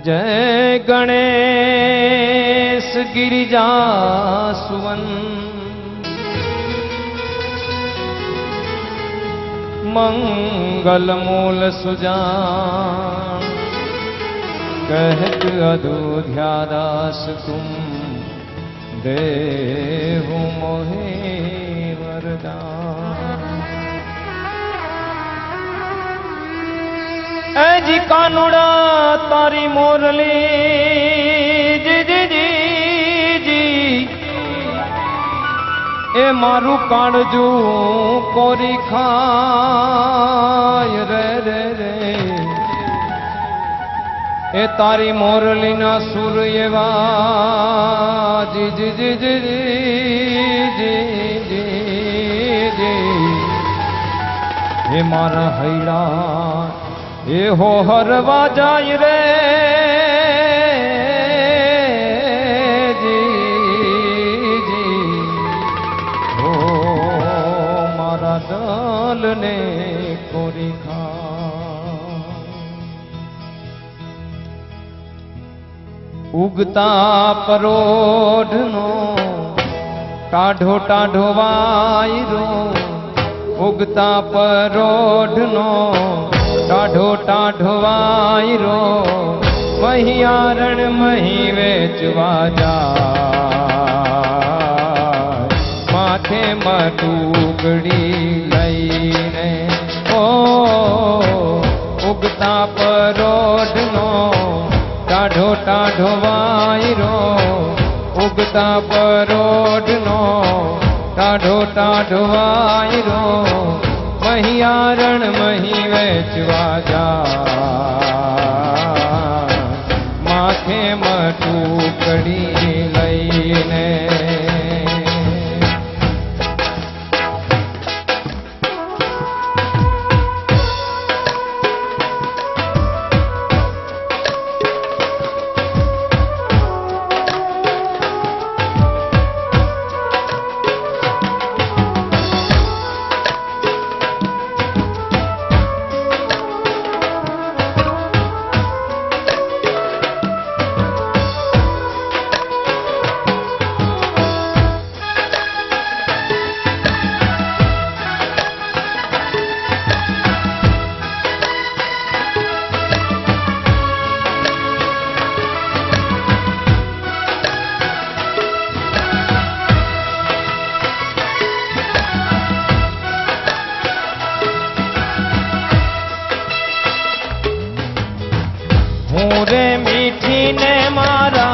जय गणेश गिरिजा सुवन मंगल मूल सुजान कहत अयोध्या दास तुम देहु मोहे वरदान। जी कानुड़ा तारी मोरली जी जी जी जी ए मारू कांडजू कोरी खाय रे रे रे ए तारी मोरली ना सुर एवा जी जी जी जी जी जी जी जी हे मारा हैड़ा ए हो हरवा जाय रे जी जी हो मारा दल ने कोरी खा। उगता परोढनो टाढो टाढो वायरो उगता परोढनो टाढो टाढो वायरो मही आरण मही वेचवा जाय माथे मटुकड़ी लईने ओ उगता परोढनो टाढो टाढो वायरो उगता परोढनो टाढो टाढो वायरो मही आरण मही वेचवा जाय माथे मटुकड़ी लईने। रे मीठी ने मारा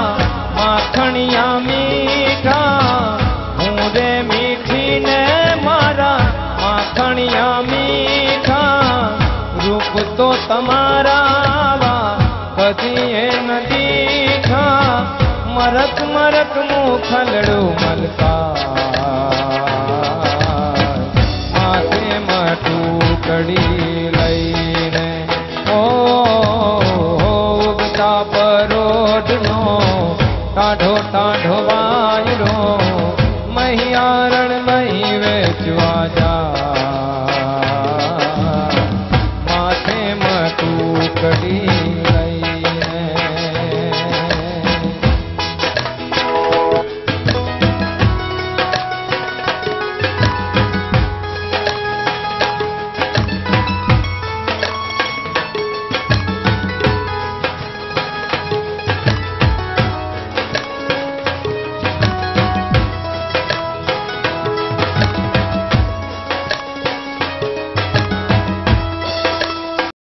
माखणिया मीठा हूँ रे मीठी ने मारा माखणिया मीठा रूप तो तमारा कदी न दीठा मरक मरक मुखलड़ू मलका माथे मटुकड़ी लईने ओ परोढनो टाढो टाढो वायरो मही आरण मही वेचवा जाय माथे मटुकड़ी